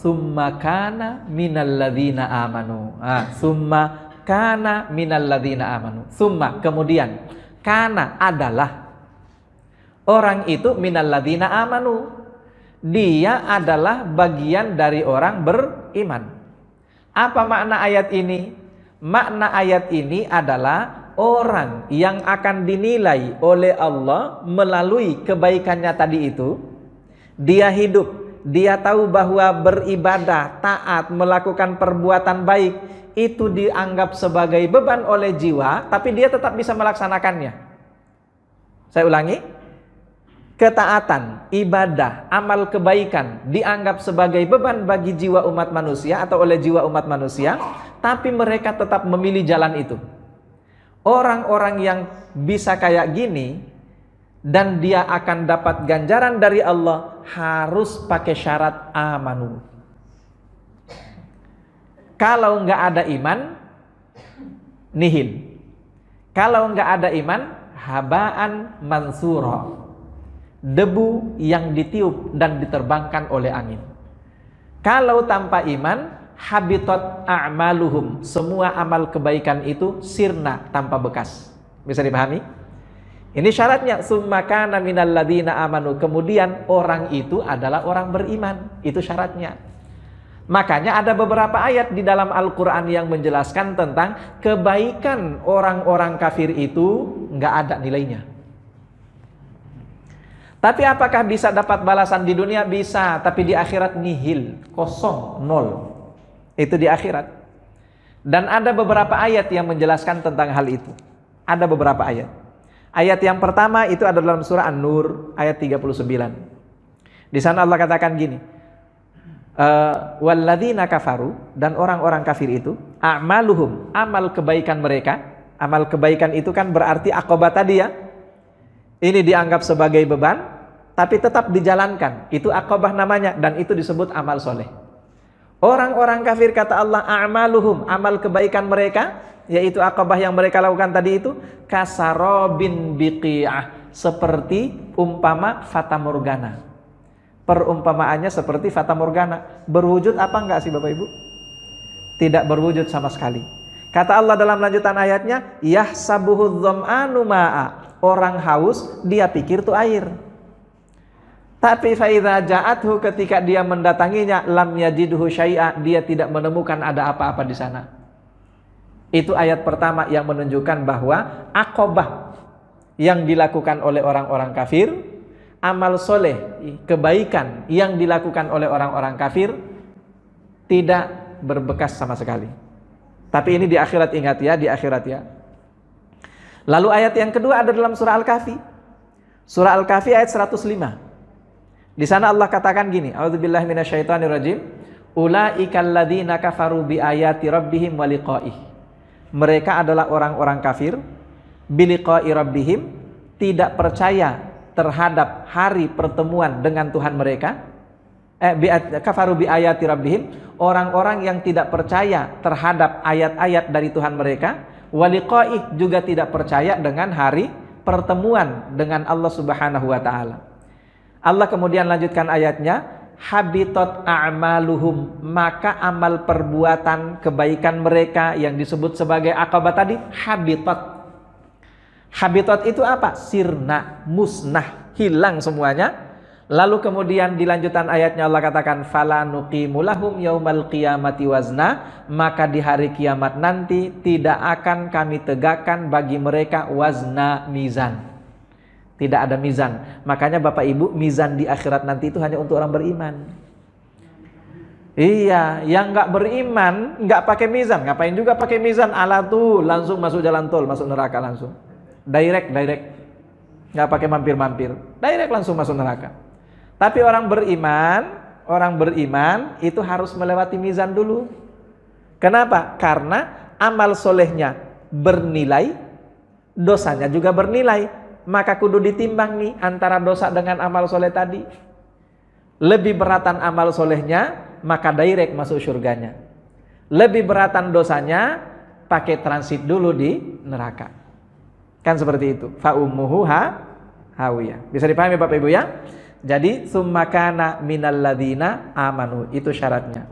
summa kana minal ladzina amanu. Summa kana minal ladzina amanu. Summa, kemudian, kana adalah orang itu minal ladzina amanu. Dia adalah bagian dari orang beriman. Apa makna ayat ini? Makna ayat ini adalah orang yang akan dinilai oleh Allah melalui kebaikannya tadi itu. Dia hidup, dia tahu bahwa beribadah, taat, melakukan perbuatan baik itu dianggap sebagai beban oleh jiwa, tapi dia tetap bisa melaksanakannya. Saya ulangi, ketaatan, ibadah, amal kebaikan dianggap sebagai beban bagi jiwa umat manusia atau oleh jiwa umat manusia, tapi mereka tetap memilih jalan itu. Orang-orang yang bisa kayak gini dan dia akan dapat ganjaran dari Allah harus pakai syarat amanu. Kalau nggak ada iman, nihil. Kalau nggak ada iman, habaan mansura, debu yang ditiup dan diterbangkan oleh angin. Kalau tanpa iman, habitat a'maluhum, semua amal kebaikan itu sirna, tanpa bekas. Bisa dipahami? Ini syaratnya, summa kana minal ladzina amanu. Kemudian orang itu adalah orang beriman. Itu syaratnya. Makanya ada beberapa ayat di dalam Al-Quran yang menjelaskan tentang kebaikan orang-orang kafir itu nggak ada nilainya. Tapi apakah bisa dapat balasan di dunia? Bisa, tapi di akhirat nihil, kosong, nol. Itu di akhirat. Dan ada beberapa ayat yang menjelaskan tentang hal itu. Ada beberapa ayat. Ayat yang pertama itu ada dalam surah An-Nur ayat 39. Di sana Allah katakan gini, walladzina kafaru, dan orang-orang kafir itu, a'maluhum, amal kebaikan mereka. Amal kebaikan itu kan berarti aqabah tadi ya. Ini dianggap sebagai beban, tapi tetap dijalankan. Itu aqabah namanya, dan itu disebut amal soleh. Orang-orang kafir kata Allah, a'maluhum, amal kebaikan mereka, yaitu aqabah yang mereka lakukan tadi itu, kasarobin biqi'ah, seperti umpama fata morgana. Perumpamaannya seperti fata morgana. Berwujud apa enggak sih Bapak Ibu? Tidak berwujud sama sekali. Kata Allah dalam lanjutan ayatnya, yahsabuhu dzam'anu ma'a, orang haus dia pikir itu air. Tapi faidza ja'athu, ketika dia mendatanginya, lam yajidhu syai'a, dia tidak menemukan ada apa-apa di sana. Itu ayat pertama yang menunjukkan bahwa aqabah yang dilakukan oleh orang-orang kafir, amal soleh, kebaikan yang dilakukan oleh orang-orang kafir tidak berbekas sama sekali. Tapi ini di akhirat, ingat ya, di akhirat ya. Lalu ayat yang kedua ada dalam surah Al-Kahfi. Surah Al-Kahfi ayat 105. Di sana Allah katakan gini, a'udzubillahi minasyaitonirrajim, ulaikal ladzina kafaru biayati rabbihim wa liqa'ih. Mereka adalah orang-orang kafir biliqa'i rabbihim, tidak percaya terhadap hari pertemuan dengan Tuhan mereka. Kafaru biayati rabbihim, orang-orang yang tidak percaya terhadap ayat-ayat dari Tuhan mereka. Wa liqa'ih, juga tidak percaya dengan hari pertemuan dengan Allah Subhanahu wa taala. Allah kemudian lanjutkan ayatnya, habitat a'maluhum, maka amal perbuatan kebaikan mereka yang disebut sebagai aqabah tadi habitat. Habitat itu apa? Sirna, musnah, hilang semuanya. Lalu kemudian di lanjutan ayatnya Allah katakan, fala nuqimu lahum yaumal qiyamati wazna, maka di hari kiamat nanti tidak akan kami tegakkan bagi mereka wazna, mizan. Tidak ada mizan. Makanya Bapak Ibu, mizan di akhirat nanti itu hanya untuk orang beriman. Iya, yang nggak beriman nggak pakai mizan. Ngapain juga pakai mizan? Ala tuh langsung masuk jalan tol, masuk neraka langsung. Direct. Nggak pakai mampir-mampir. Direct langsung masuk neraka. Tapi orang beriman itu harus melewati mizan dulu. Kenapa? Karena amal solehnya bernilai, dosanya juga bernilai. Maka kudu ditimbang nih antara dosa dengan amal soleh tadi. Lebih beratan amal solehnya, maka direct masuk surganya. Lebih beratan dosanya, pakai transit dulu di neraka. Kan seperti itu. Fa ummuhu hawiyah. Bisa dipahami Bapak Ibu ya? Jadi summa kana minal ladzina amanu, itu syaratnya.